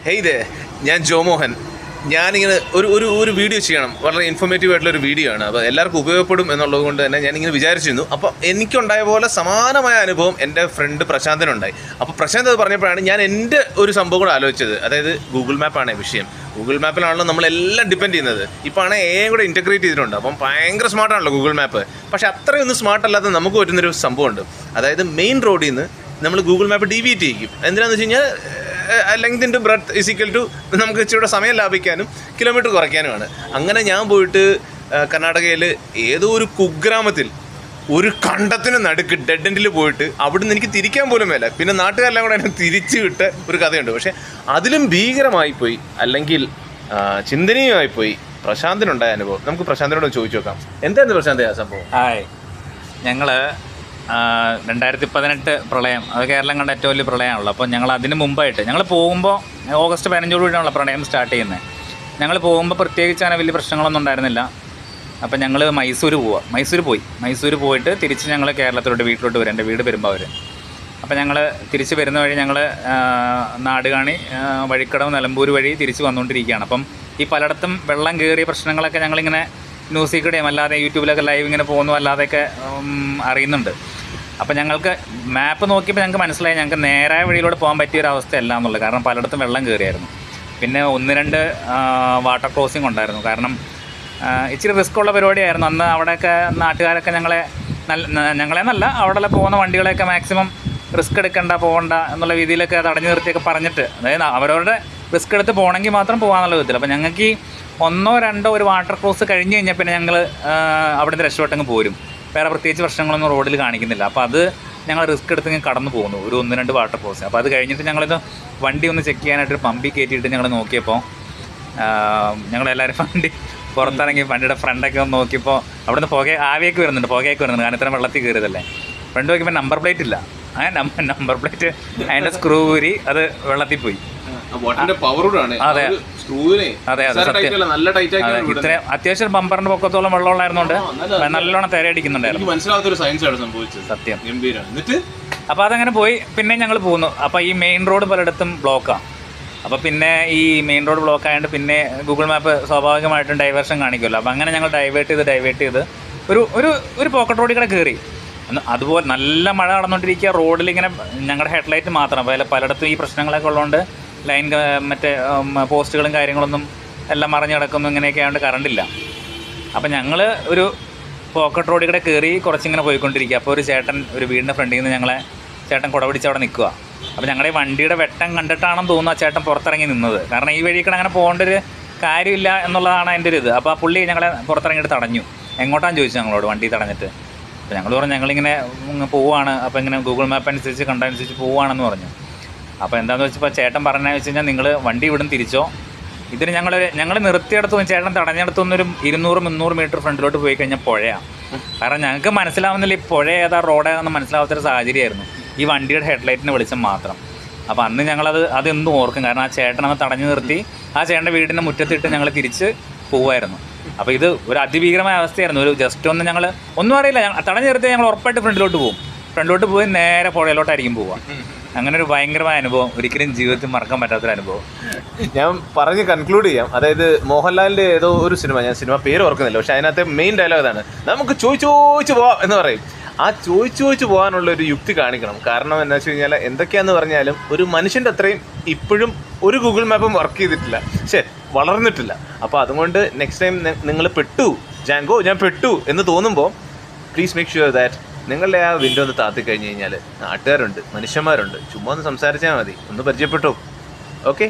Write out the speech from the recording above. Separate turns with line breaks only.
Hey ദേ, ഞാൻ ജോമോഹൻ. ഞാനിങ്ങനെ ഒരു വീഡിയോ ചെയ്യണം. വളരെ ഇൻഫോർമേറ്റീവ് ആയിട്ടുള്ളൊരു വീഡിയോ ആണ്. അപ്പോൾ എല്ലാവർക്കും ഉപയോഗപ്പെടും എന്നുള്ളത് കൊണ്ട് തന്നെ ഞാനിങ്ങനെ വിചാരിച്ചിരുന്നു. അപ്പോൾ എനിക്കുണ്ടായ പോലെ സമാനമായ അനുഭവം എൻ്റെ ഫ്രണ്ട് പ്രശാന്തനുണ്ടായി. അപ്പോൾ പ്രശാന്ത് അത് പറഞ്ഞപ്പോഴാണ് ഞാൻ എൻ്റെ ഒരു സംഭവം കൂടെ ആലോചിച്ചത്. അതായത് ഗൂഗിൾ മാപ്പാണ് വിഷയം. ഗൂഗിൾ മാപ്പിലാണല്ലോ നമ്മളെല്ലാം ഡിപ്പെൻഡ് ചെയ്യുന്നത്. ഇപ്പോൾ ആണെങ്കിൽ എയും കൂടെ ഇൻറ്റഗ്രേറ്റ് ചെയ്തിട്ടുണ്ട്. അപ്പം ഭയങ്കര സ്മാർട്ടാണല്ലോ ഗൂഗിൾ മാപ്പ്. പക്ഷേ അത്രയൊന്നും സ്മാർട്ടല്ലാതെ നമുക്ക് പറ്റുന്നൊരു സംഭവമുണ്ട്. അതായത് മെയിൻ റോഡിൽ നിന്ന് നമ്മൾ ഗൂഗിൾ മാപ്പ് ഡീവിയേറ്റ് ചെയ്യും. എന്തിനാണെന്ന് വെച്ച് കഴിഞ്ഞാൽ length into breadth is equal to നമുക്ക് ഇച്ചിരി സമയം ലാഭിക്കാനും കിലോമീറ്റർ കുറയ്ക്കാനുമാണ്. അങ്ങനെ ഞാൻ പോയിട്ട് കർണാടകയിൽ ഏതോ ഒരു കുഗ്രാമത്തിൽ ഒരു കണ്ടത്തിന് നടുക്ക് ഡെഡ് എൻഡിൽ പോയിട്ട് അവിടുന്ന് എനിക്ക് തിരിക്കാൻ പോലും മേല. പിന്നെ നാട്ടുകാരെല്ലാം കൂടെ എന്നെ തിരിച്ചു വിട്ട ഒരു കഥയുണ്ട്. പക്ഷേ അതിലും ഭീകരമായിപ്പോയി, അല്ലെങ്കിൽ ചിന്തനീയമായിപ്പോയി പ്രശാന്തിനുണ്ടായ അനുഭവം. നമുക്ക് പ്രശാന്തിനോട് ചോദിച്ചു നോക്കാം. എന്തായിരുന്നു പ്രശാന്ത് ആ സംഭവം?
ഞങ്ങൾ 2018 പ്രളയം, അത് കേരളം കണ്ട ഏറ്റവും വലിയ പ്രളയമാണല്ലോ. അപ്പോൾ ഞങ്ങൾ അതിന് മുമ്പായിട്ട് ഞങ്ങൾ പോകുമ്പോൾ ഓഗസ്റ്റ് 15 കൂടിയാണല്ലോ പ്രളയം സ്റ്റാർട്ട് ചെയ്യുന്നത്. ഞങ്ങൾ പോകുമ്പോൾ പ്രത്യേകിച്ച് അങ്ങനെ വലിയ പ്രശ്നങ്ങളൊന്നും ഉണ്ടായിരുന്നില്ല. അപ്പോൾ ഞങ്ങൾ മൈസൂർ പോയിട്ട് തിരിച്ച് ഞങ്ങൾ കേരളത്തിലോട്ട് വീട്ടിലോട്ട് വരും. എൻ്റെ വീട് പെരുമ്പാവൂർ. അപ്പോൾ ഞങ്ങൾ തിരിച്ച് വരുന്ന വഴി ഞങ്ങൾ നാടുകാണി, വഴിക്കടവ്, നിലമ്പൂർ വഴി തിരിച്ച് വന്നുകൊണ്ടിരിക്കുകയാണ്. അപ്പം ഈ പലയിടത്തും വെള്ളം കയറിയ പ്രശ്നങ്ങളൊക്കെ ഞങ്ങളിങ്ങനെ ന്യൂസിൽ കൂടെയും അല്ലാതെ യൂട്യൂബിലൊക്കെ ലൈവ് ഇങ്ങനെ പോകുന്നു അല്ലാതെയൊക്കെ അറിയുന്നുണ്ട്. അപ്പോൾ ഞങ്ങൾക്ക് മാപ്പ് നോക്കിയപ്പോൾ ഞങ്ങൾക്ക് മനസ്സിലായി ഞങ്ങൾക്ക് നേരായ വഴിയിലൂടെ പോകാൻ പറ്റിയൊരവസ്ഥയല്ല എന്നുള്ളത്. കാരണം പലയിടത്തും വെള്ളം കയറിയായിരുന്നു. പിന്നെ 1-2 വാട്ടർ ക്രോസിംഗ് ഉണ്ടായിരുന്നു. കാരണം ഇച്ചിരി റിസ്ക് ഉള്ള പരിപാടിയായിരുന്നു അന്ന്. അവിടെയൊക്കെ നാട്ടുകാരൊക്കെ ഞങ്ങളെന്നല്ല അവിടെ പോകുന്ന വണ്ടികളെയൊക്കെ മാക്സിമം റിസ്ക് എടുക്കണ്ട, പോകണ്ട എന്നുള്ള രീതിയിലൊക്കെ തടഞ്ഞു നിർത്തിയൊക്കെ പറഞ്ഞിട്ട്, അതായത് അവരവരുടെ റിസ്ക് എടുത്ത് പോകണമെങ്കിൽ മാത്രം പോകാമെന്നുള്ള വിധത്തിൽ. അപ്പോൾ ഞങ്ങൾക്ക് 1-2 ഒരു വാട്ടർ ക്രോസ് കഴിഞ്ഞ് കഴിഞ്ഞാൽ പിന്നെ ഞങ്ങൾ അവിടുന്ന് രക്ഷപ്പെട്ടങ്ങ് പോരും. വേറെ പ്രത്യേകിച്ച് പ്രശ്നങ്ങളൊന്നും റോഡിൽ കാണിക്കുന്നില്ല. അപ്പോൾ അത് ഞങ്ങൾ റിസ്ക് എടുത്ത് ഇങ്ങനെ കടന്നു പോകുന്നു ഒരു 1-2 വാട്ടർ ക്രോസ്. അപ്പോൾ അത് കഴിഞ്ഞിട്ട് ഞങ്ങളിത് വണ്ടി ഒന്ന് ചെക്ക് ചെയ്യാനായിട്ട് പമ്പിൽ കയറ്റിയിട്ട് ഞങ്ങൾ നോക്കിയപ്പോൾ ഞങ്ങളെല്ലാവരും വണ്ടി പുറത്തിറങ്ങി വണ്ടിയുടെ ഫ്രണ്ടൊക്കെ ഒന്ന് നോക്കിയപ്പോൾ അവിടുന്ന് ആവിയൊക്കെ വരുന്നുണ്ട്. കാരണം ഇത്രയും വെള്ളത്തിൽ കയറിയതല്ലേ. ഫ്രണ്ട് നോക്കിയപ്പോൾ നമ്പർ പ്ലേറ്റ് ഇല്ല. നമ്പർ പ്ലേറ്റ് അതിൻ്റെ സ്ക്രൂ ഊരി അത് വെള്ളത്തിൽ പോയി. അതെ ഇത്രയും അത്യാവശ്യം ബമ്പറിന്റെ പൊക്കത്തോളം വെള്ളമുള്ളായിരുന്നോണ്ട് നല്ലോണം തിരയടിക്കുന്നുണ്ടായിരുന്നു. സത്യം. അപ്പോൾ അതങ്ങനെ പോയി. പിന്നെ ഞങ്ങൾ പോന്നു. അപ്പോൾ ഈ മെയിൻ റോഡ് പലയിടത്തും ബ്ലോക്കാണ്. അപ്പോൾ പിന്നെ ഈ മെയിൻ റോഡ് ബ്ലോക്ക് ആയതുകൊണ്ട് പിന്നെ ഗൂഗിൾ മാപ്പ് സ്വാഭാവികമായിട്ടും ഡൈവേർഷൻ കാണിക്കുമല്ലോ. അപ്പോൾ അങ്ങനെ ഞങ്ങൾ ഡൈവേർട്ട് ചെയ്ത് ഒരു പോക്കറ്റ് റോഡിൽ കൂടെ കയറി. അതുപോലെ നല്ല മഴ നടന്നുകൊണ്ടിരിക്കുക. റോഡിലിങ്ങനെ ഞങ്ങളുടെ ഹെഡ്ലൈറ്റ് മാത്രം പലയിടത്തും ഈ പ്രശ്നങ്ങളൊക്കെ ഉള്ളതുകൊണ്ട് ലൈൻ മറ്റേ പോസ്റ്റുകളും കാര്യങ്ങളൊന്നും എല്ലാം മറിഞ്ഞ് കിടക്കുന്നു. ഇങ്ങനെയൊക്കെ ആയതുകൊണ്ട് കറണ്ടില്ല. അപ്പോൾ ഞങ്ങൾ ഒരു പോക്കറ്റ് റോഡിൽ കൂടെ കയറി കുറച്ചിങ്ങനെ പോയിക്കൊണ്ടിരിക്കുക. അപ്പോൾ ഒരു വീടിൻ്റെ ഫ്രണ്ടിൽ നിന്ന് ചേട്ടൻ കുട പിടിച്ച് അവിടെ നിൽക്കുക. അപ്പോൾ ഞങ്ങളുടെ ഈ വണ്ടിയുടെ വെട്ടം കണ്ടിട്ടാണെന്ന് തോന്നുന്നു ആ ചേട്ടൻ പുറത്തിറങ്ങി നിന്നത്. കാരണം ഈ വഴിക്കൂടെ അങ്ങനെ പോകേണ്ട ഒരു കാര്യമില്ല എന്നുള്ളതാണ് എൻ്റെ ഒരു ഇത്. അപ്പോൾ ആ പുള്ളി ഞങ്ങളെ പുറത്തിറങ്ങിയിട്ട് തടഞ്ഞു. എങ്ങോട്ടാന്ന് ചോദിച്ചു ഞങ്ങളോട്, വണ്ടി തടഞ്ഞിട്ട്. അപ്പോൾ ഞങ്ങൾ പറഞ്ഞു ഞങ്ങളിങ്ങനെ പോവുകയാണ്. അപ്പോൾ ഇങ്ങനെ ഗൂഗിൾ മാപ്പ് അനുസരിച്ച് കണ്ടനുസരിച്ച് പോവുകയാണെന്ന് പറഞ്ഞു. അപ്പോൾ എന്താണെന്ന് വെച്ചപ്പോൾ ചേട്ടൻ പറഞ്ഞതെന്ന് വെച്ച് കഴിഞ്ഞാൽ നിങ്ങൾ വണ്ടി ഇവിടുന്ന് തിരിച്ചോ, ഇതിന് ഞങ്ങൾ നിർത്തിയിടത്തുനിന്ന് ചേട്ടൻ തടഞ്ഞിടത്തുനിന്നൊരു 200-300 മീറ്റർ ഫ്രണ്ടിലോട്ട് പോയി കഴിഞ്ഞാൽ പുഴയാണ്. കാരണം ഞങ്ങൾക്ക് മനസ്സിലാവുന്നില്ല ഈ പുഴ ഏതാ റോഡ് ഏതാണെന്ന് മനസ്സിലാവാത്തൊരു സാഹചര്യമായിരുന്നു ഈ വണ്ടിയുടെ ഹെഡ്ലൈറ്റിന് വെളിച്ചം മാത്രം. അപ്പോൾ അന്ന് അതെന്നും ഓർക്കും. കാരണം ആ ചേട്ടനന്ന് തടഞ്ഞു നിർത്തി ആ ചേട്ടൻ്റെ വീടിൻ്റെ മുറ്റത്തിട്ട് ഞങ്ങൾ തിരിച്ച് പോവുമായിരുന്നു. അപ്പോൾ ഇത് ഒരു അതിഭീകരമായ അവസ്ഥയായിരുന്നു. ഒരു ജസ്റ്റ് ഒന്ന് ഞങ്ങൾ ഒന്നും അറിയില്ല, തടഞ്ഞു നിർത്തി ഞങ്ങൾ ഉറപ്പായിട്ട് ഫ്രണ്ടിലോട്ട് പോയി നേരെ പുഴയിലോട്ടായിരിക്കും പോവുക. അങ്ങനെ ഒരു ഭയങ്കരമായ അനുഭവം, ഒരിക്കലും ജീവിതത്തിൽ മറക്കാൻ പറ്റാത്തൊരു അനുഭവം.
ഞാൻ പറഞ്ഞ് കൺക്ലൂഡ് ചെയ്യാം. അതായത് മോഹൻലാലിൻ്റെ ഏതോ ഒരു ഞാൻ സിനിമ പേര് ഓർക്കുന്നില്ല, പക്ഷേ അതിനകത്തെ മെയിൻ ഡയലോഗ് ഇതാണ്: നമുക്ക് ചോദിച്ചു പോവാം എന്ന് പറയും. ആ ചോദിച്ചു പോകാനുള്ള ഒരു യുക്തി കാണിക്കണം. കാരണം എന്താ വെച്ച് കഴിഞ്ഞാൽ എന്തൊക്കെയാന്ന് പറഞ്ഞാലും ഒരു മനുഷ്യൻ്റെ അത്രയും ഇപ്പോഴും ഒരു ഗൂഗിൾ മാപ്പും വർക്ക് ചെയ്തിട്ടില്ല, വളർന്നിട്ടില്ല. അപ്പോൾ അതുകൊണ്ട് നെക്സ്റ്റ് ടൈം നിങ്ങൾ ജാങ്കോ ഞാൻ പെട്ടു എന്ന് തോന്നുമ്പോൾ പ്ലീസ് മേക്ക് ഷുവർ ദാറ്റ് നിങ്ങളുടെ ആ വിൻഡോ ഒന്ന് താത്തി കഴിഞ്ഞ് കഴിഞ്ഞാൽ നാട്ടുകാരുണ്ട്, മനുഷ്യന്മാരുണ്ട്, ചുമ്മാ ഒന്ന് സംസാരിച്ചാൽ മതി, ഒന്ന് പരിചയപ്പെട്ടു. ഓക്കെ.